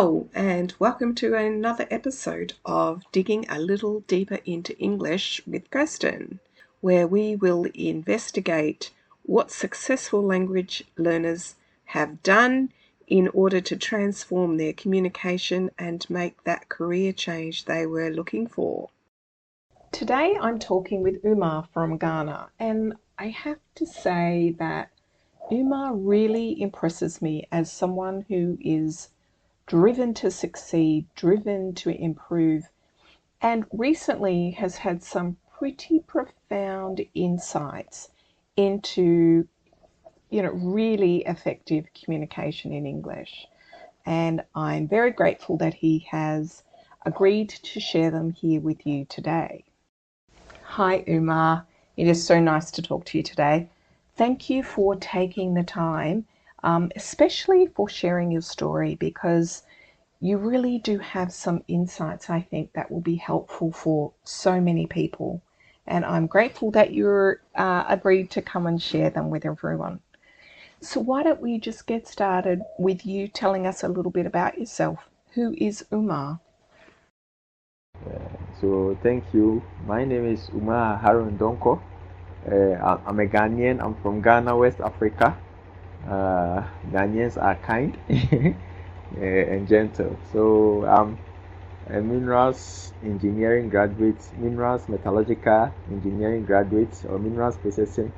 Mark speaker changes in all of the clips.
Speaker 1: Hello, and welcome to another episode of Digging a Little Deeper into English with Kirsten, where we will investigate what successful language learners have done in order to transform their communication and make that career change they were looking for. Today I'm talking with Umar from Ghana, and I have to say that Umar really impresses me as someone who is driven to succeed, driven to improve, and recently has had some pretty profound insights into, really effective communication in English. And I'm very grateful that he has agreed to share them here with you today. Hi, Umar. It is so nice to talk to you today. Thank you for taking the time, especially for sharing your story, because you really do have some insights, I think, that will be helpful for so many people. And I'm grateful that you're agreed to come and share them with everyone. So why don't we just get started with you telling us a little bit about yourself. Who is Umar?
Speaker 2: So thank you. My name is Umar Harun Donko. I'm a Ghanaian. I'm from Ghana, West Africa. Ghanaians are kind and gentle. So I'm a minerals engineering graduate, minerals metallurgical engineering graduate, or minerals processing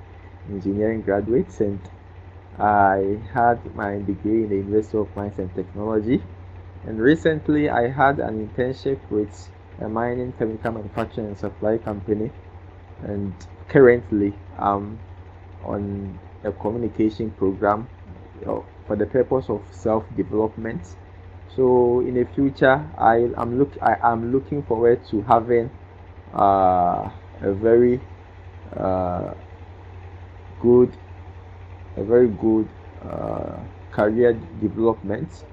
Speaker 2: engineering graduate, and I had my degree in the University of Mines and Technology. And recently I had an internship with a mining, chemical manufacturing and supply company, and currently I'm on a communication program for the purpose of self-development. So in the future, I'm looking forward to having a very good career development.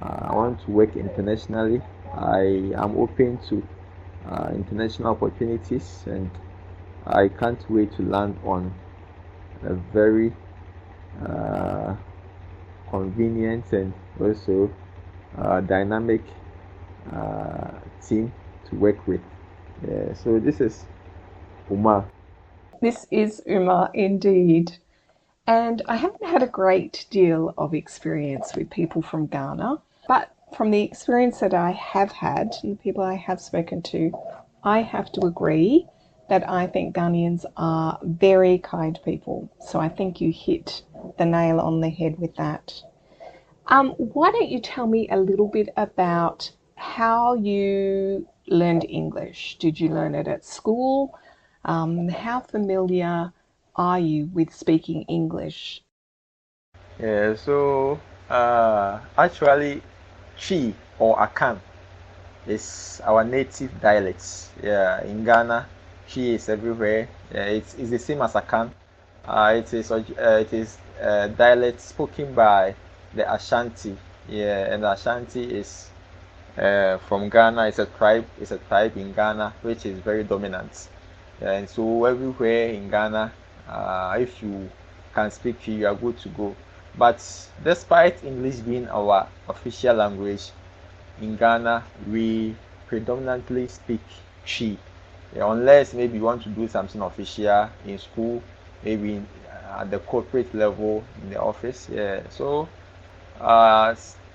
Speaker 2: I want to work internationally. I am open to international opportunities, and I can't wait to land on a very convenient and also dynamic team to work with. So this is Umar.
Speaker 1: This is Umar indeed. And I haven't had a great deal of experience with people from Ghana, but from the experience that I have had and the people I have spoken to, I have to agree that I think Ghanaians are very kind people. So I think you hit the nail on the head with that. Why don't you tell me a little bit about how you learned English? Did you learn it at school? How familiar are you with speaking English?
Speaker 2: Yeah, so actually, Chi or Akan is our native dialect. Yeah, in Ghana, Chi is everywhere. Yeah, it's the same as Akan. It is dialect spoken by the Ashanti. Yeah, and Ashanti is from Ghana. It's a tribe. It's a tribe in Ghana which is very dominant. Yeah, and so everywhere in Ghana, if you can speak Chi, you are good to go. But despite English being our official language, in Ghana we predominantly speak Chi. Yeah, unless maybe you want to do something official in school, maybe at the corporate level in the office. Yeah, so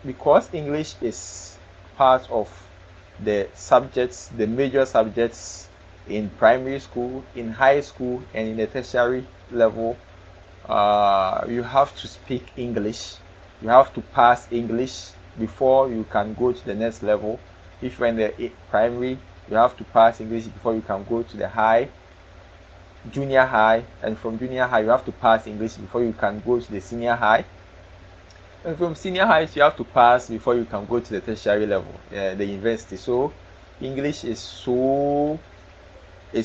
Speaker 2: because English is part of the subjects, the major subjects in primary school, in high school, and in the tertiary level, you have to speak English. You have to pass English before you can go to the next level. If you're in the primary, you have to pass English before you can go to the high, junior high, and from junior high you have to pass English before you can go to the senior high. And from senior high you have to pass before you can go to the tertiary level, the university. So English is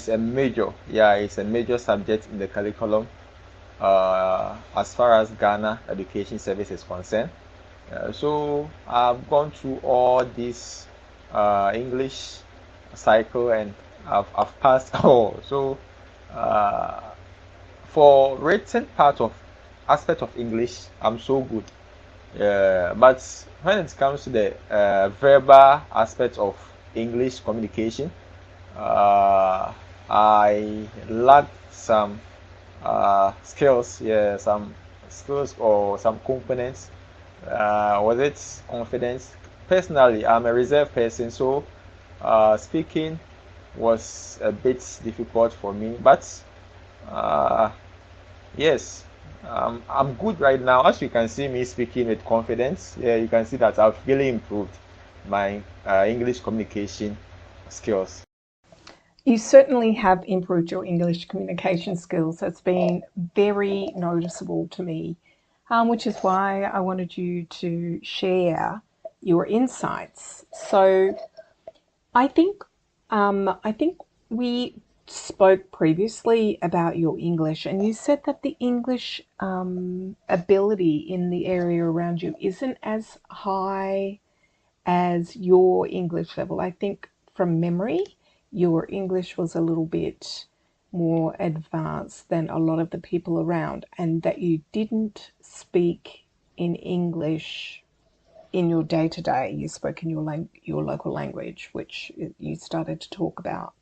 Speaker 2: a major subject in the curriculum as far as Ghana Education Service is concerned. So I've gone through all this English cycle, and I've passed all. So for written part of aspect of English, I'm so good. But when it comes to the verbal aspect of English communication, uh, I lacked some skills, yeah, some skills or some components. Was it confidence? Personally, I'm a reserved person, so speaking was a bit difficult for me. But uh, yes, I'm good right now. As you can see me speaking with confidence, yeah, you can see that I've really improved my English communication skills.
Speaker 1: You certainly have improved your English communication skills. It's been very noticeable to me, which is why I wanted you to share your insights. So I think we spoke previously about your English, and you said that the English ability in the area around you isn't as high as your English level. I think from memory, your English was a little bit more advanced than a lot of the people around, and that you didn't speak in English in your day to day. You spoke in your local language, which you started to talk about.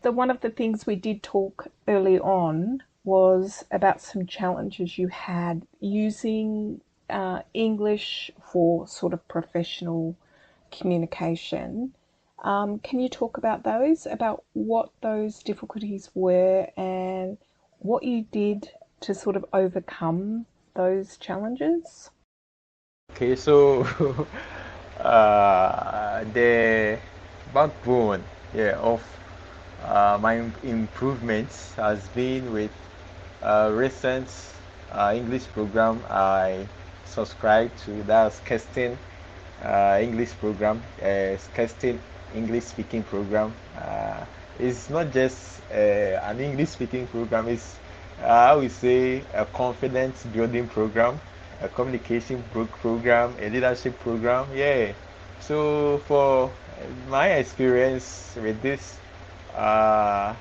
Speaker 1: One of the things we did talk early on was about some challenges you had using English for sort of professional communication. Can you talk about those, about what those difficulties were and what you did to sort of overcome those challenges?
Speaker 2: Okay, so the backbone, yeah, of my improvements has been with recent English program I subscribed to. That's Keston English program, Keston English speaking program. It's not just an English speaking program. It's I would say a confidence building program, a communication program, a leadership program. Yeah. So for my experience with this, uh,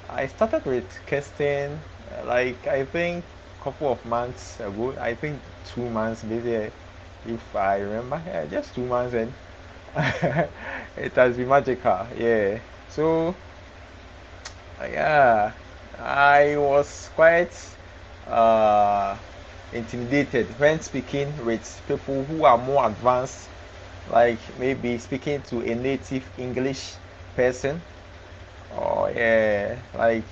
Speaker 2: I started with Keston like I think a couple of months ago. I think 2 months maybe if I remember. Yeah, just 2 months and it has been magical. Yeah. So yeah, I was quite uh, intimidated when speaking with people who are more advanced, like maybe speaking to a native English person or like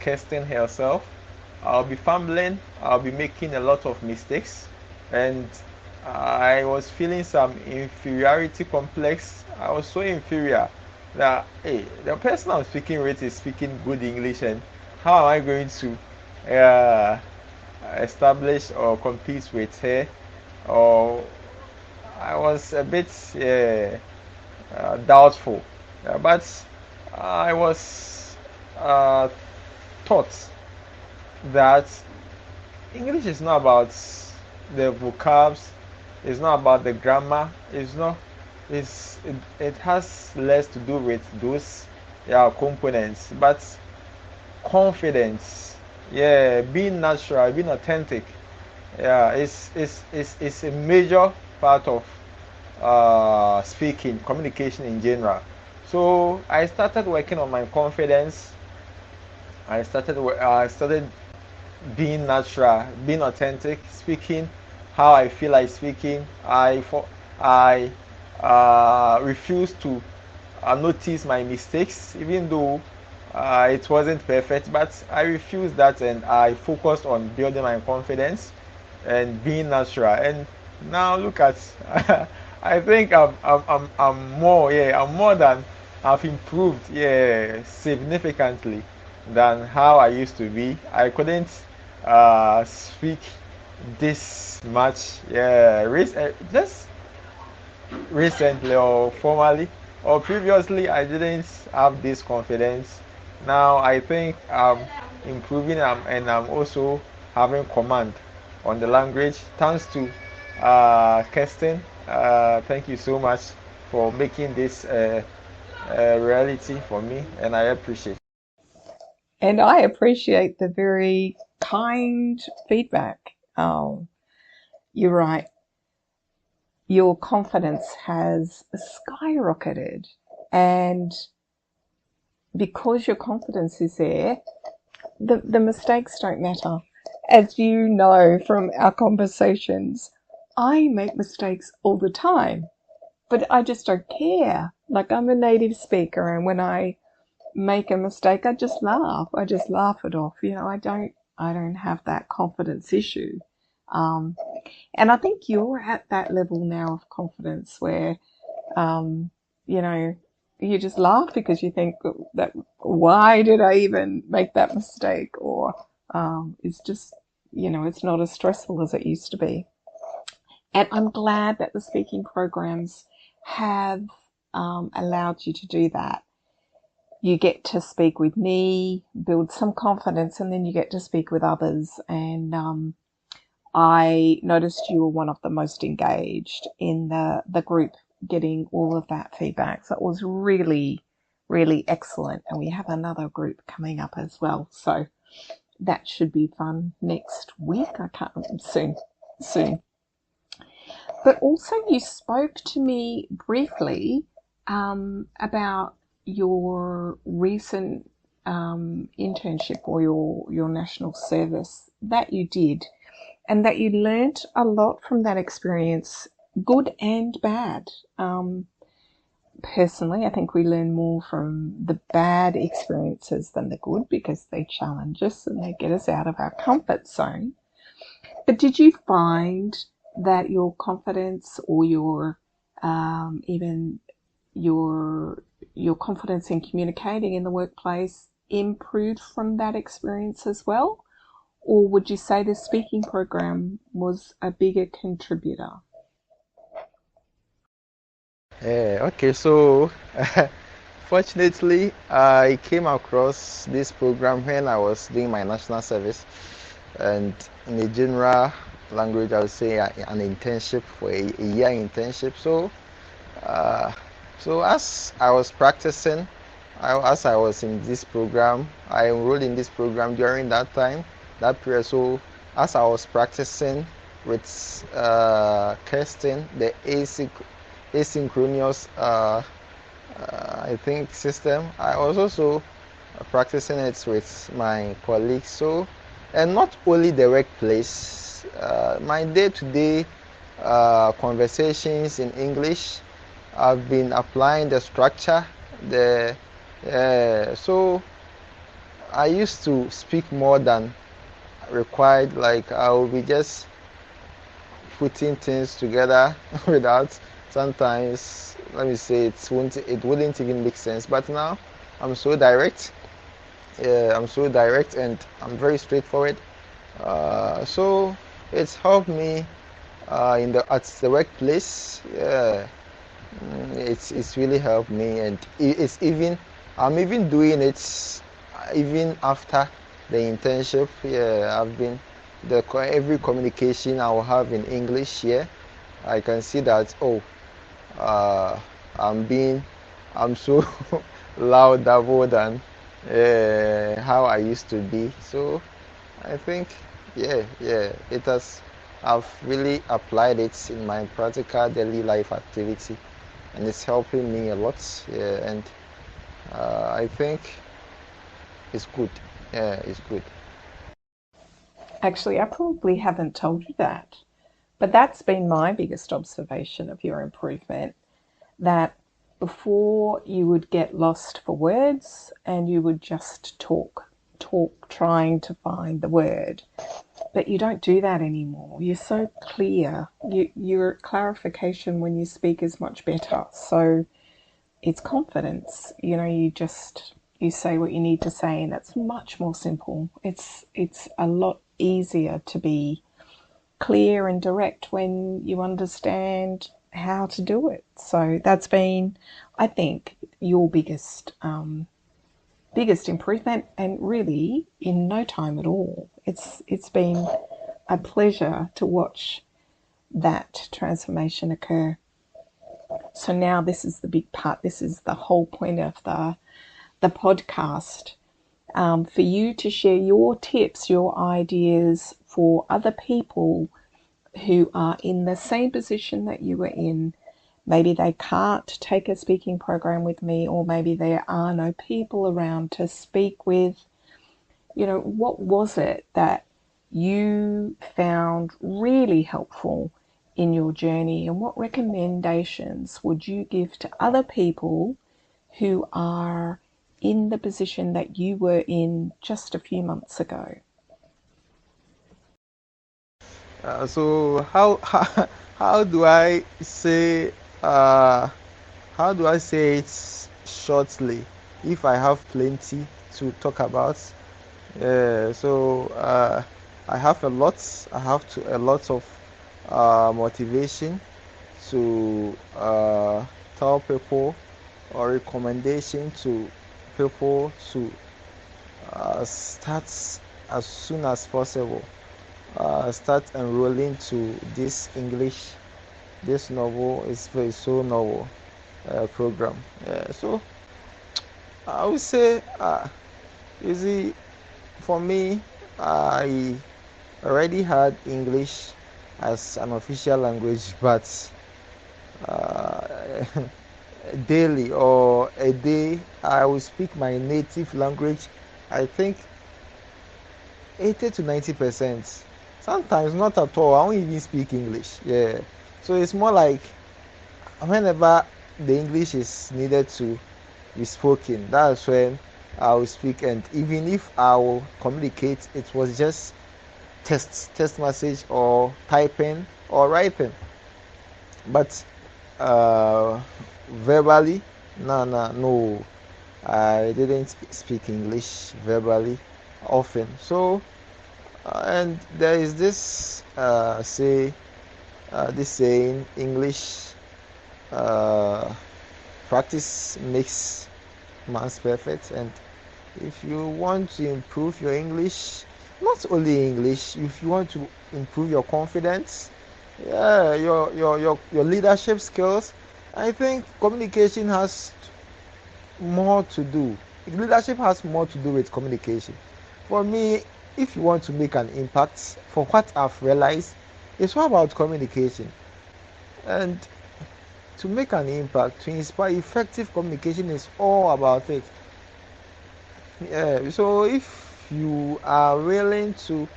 Speaker 2: Kirsten herself. I'll be fumbling, I'll be making a lot of mistakes, and I was feeling some inferiority complex. I was so inferior that hey, the person I'm speaking with is speaking good English, and how am I going to uh, establish or compete with her? Or I was a bit doubtful, but I was uh, taught that English is not about the vocabs, it's not about the grammar, it has less to do with those components, but confidence, yeah, being natural, being authentic, yeah, it's a major part of speaking, communication in general. So I started working on my confidence. I started being natural, being authentic, speaking how I feel like speaking. I refused to notice my mistakes, even though it wasn't perfect. But I refused that, and I focused on building my confidence and being natural. And now look at, I think I'm more, yeah, I'm more than, I've improved, yeah, significantly than how I used to be. I couldn't speak this much, yeah, just recently or formally or previously. I didn't have this confidence. Now I think I'm improving, and I'm also having command on the language thanks to Kirsten. Thank you so much for making this reality for me, and I appreciate.
Speaker 1: And I appreciate the very kind feedback. you're right. Your confidence has skyrocketed. And because your confidence is there, the mistakes don't matter. As you know from our conversations, I make mistakes all the time, but I just don't care. Like, I'm a native speaker, and when I make a mistake, I just laugh. I just laugh it off. I don't have that confidence issue. Um, and I think you're at that level now of confidence where, um, you know, you just laugh because you think that, why did I even make that mistake? Or it's just, it's not as stressful as it used to be. And I'm glad that the speaking programs have allowed you to do that. You get to speak with me, build some confidence, and then you get to speak with others. And I noticed you were one of the most engaged in the group, getting all of that feedback. So it was really, really excellent. And we have another group coming up as well. So that should be fun next week. I can't, soon. But also you spoke to me briefly about your recent internship, or your national service that you did, and that you learnt a lot from that experience, good and bad. Personally, I think we learn more from the bad experiences than the good, because they challenge us and they get us out of our comfort zone. But did you find that your confidence, or even your confidence in communicating in the workplace improved from that experience as well? Or would you say the speaking program was a bigger contributor?
Speaker 2: Okay, so fortunately, I came across this program when I was doing my national service, and in a general language, I would say an internship, for a year internship. Uh, so as I was practicing, as I was in this program, I enrolled in this program during that period. So as I was practicing with Kirsten, the asynchronous, I think, system, I was also practicing it with my colleagues. So, and not only the workplace, my day-to-day conversations in English, I've been applying the structure. So I used to speak more than required. Like, I will be just putting things together without, sometimes, let me say, it wouldn't even make sense. But now I'm so direct. I'm so direct, and I'm very straightforward. So it's helped me at the workplace. Yeah, it's really helped me, and I'm even doing it even after the internship. Yeah, I've been every communication I will have in English here. I can see that, uh, I'm being I'm so louder than how I used to be. So I think, yeah, it has. I've really applied it in my practical daily life activity, and it's helping me a lot. Yeah, and I think it's good. Yeah, it's good.
Speaker 1: Actually, I probably haven't told you that, but that's been my biggest observation of your improvement, that before you would get lost for words and you would just talk, trying to find the word. But you don't do that anymore. You're so clear. Your clarification when you speak is much better. So it's confidence. You say what you need to say, and it's much more simple. It's a lot easier to be clear and direct when you understand how to do it. So that's been, I think, your biggest improvement, and really in no time at all. It's been a pleasure to watch that transformation occur. So now this is the big part. This is the whole point of the podcast, for you to share your tips, your ideas for other people who are in the same position that you were in. Maybe they can't take a speaking program with me, or maybe there are no people around to speak with. What was it that you found really helpful in your journey, and what recommendations would you give to other people who are in the position that you were in just a few months ago?
Speaker 2: So how do I say uh, how do I say it shortly if I have plenty to talk about? I have a lot. I have a lot of motivation to tell people, or recommendation to people to start as soon as possible. Start enrolling to this English. This novel is very so novel program. So I would say, easy for me. I already had English as an official language, but uh, daily or a day I will speak my native language. I think 80 to 90%. Sometimes not at all. I don't even speak English. Yeah. So it's more like whenever the English is needed to be spoken, that's when I will speak. And even if I will communicate, it was just text message or typing or writing. But uh, verbally, no. I didn't speak English verbally often. So, and there is this this saying, English practice makes man's perfect. And if you want to improve your English, not only English, if you want to improve your confidence, yeah, your leadership skills, I think communication has more to do. Leadership has more to do with communication. For me, if you want to make an impact, for what I've realized, it's all about communication. And to make an impact, to inspire, effective communication is all about it. Yeah, so if you are willing to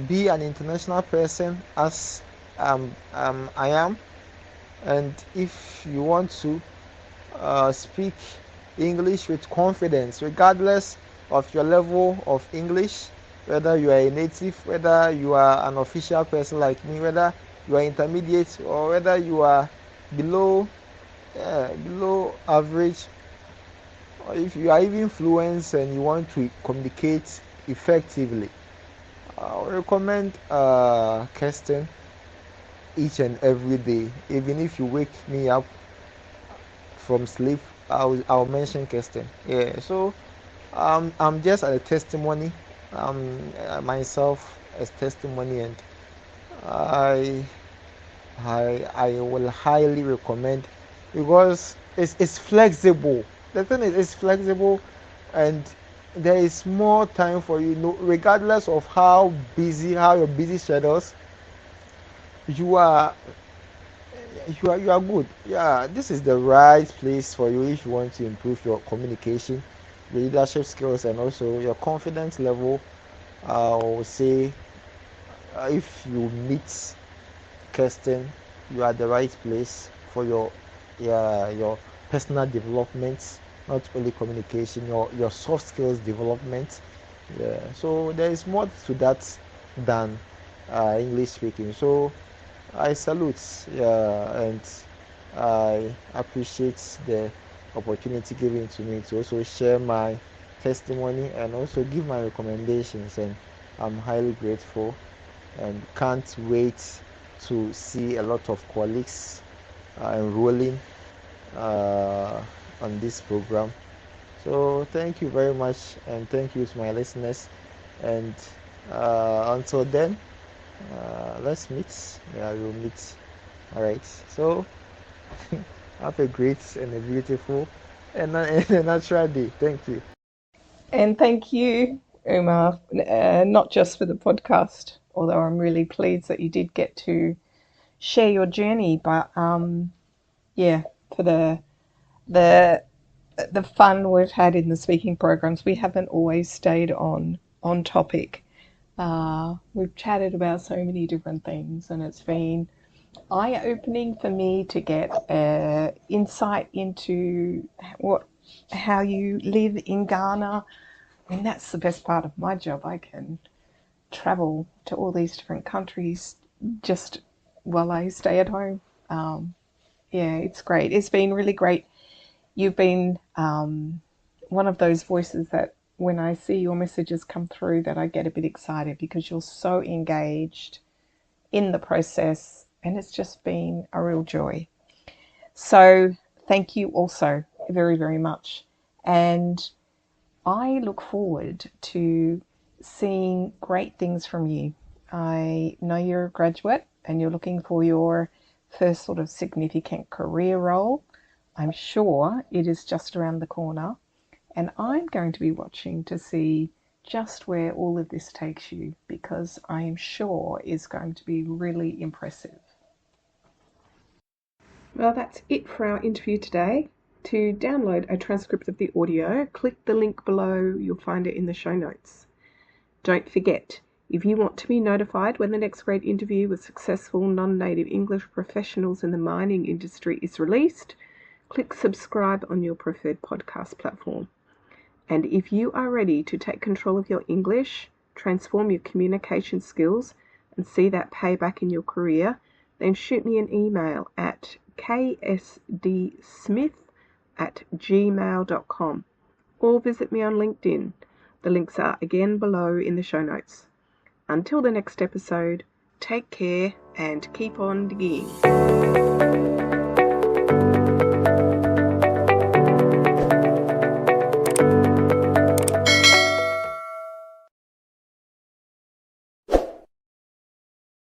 Speaker 2: be an international person, as I am, and if you want to speak English with confidence, regardless of your level of English, whether you are a native, whether you are an official person like me, whether you are intermediate, or whether you are below below average, or if you are even fluent and you want to communicate effectively, I would recommend Kirsten each and every day. Even if you wake me up from sleep, I'll mention Kirsten. Yeah, so I'm just a testimony. Myself as testimony, and I I will highly recommend, because it's flexible. The thing is, it's flexible, and there is more time for you. Regardless of how your busy schedules, you are you are good. Yeah, this is the right place for you if you want to improve your communication, your leadership skills, and also your confidence level. I will say, if you meet Kirsten, you are the right place for your personal development, not only communication, your soft skills development. Yeah, so there is more to that than English speaking. So I salute, yeah, and I appreciate the opportunity given to me to also share my testimony and also give my recommendations, and I'm highly grateful and can't wait to see a lot of colleagues enrolling uh, on this program. So thank you very much, and thank you to my listeners. And until then, let's meet. Yeah, we'll meet. All right. So have a great and a beautiful and a natural day. Thank you.
Speaker 1: And thank you, Umar, not just for the podcast although I'm really pleased that you did get to share your journey. But yeah, for the fun we've had in the speaking programs, we haven't always stayed on topic. We've chatted about so many different things, and it's been eye-opening for me to get insight into how you live in Ghana. And that's the best part of my job. I can travel to all these different countries just while I stay at home. Yeah, it's great. It's been really great. You've been one of those voices that when I see your messages come through that I get a bit excited because you're so engaged in the process, and it's just been a real joy. So thank you also very, very much. And I look forward to seeing great things from you. I know you're a graduate and you're looking for your first sort of significant career role. I'm sure it is just around the corner, and I'm going to be watching to see just where all of this takes you, because I am sure it's going to be really impressive. Well, that's it for our interview today. To download a transcript of the audio, click the link below. You'll find it in the show notes. Don't forget, if you want to be notified when the next great interview with successful non-native English professionals in the mining industry is released, click subscribe on your preferred podcast platform. And if you are ready to take control of your English, transform your communication skills, and see that payback in your career, then shoot me an email at ksdsmith@gmail.com or visit me on LinkedIn. The links are again below in the show notes. Until the next episode, take care and keep on digging.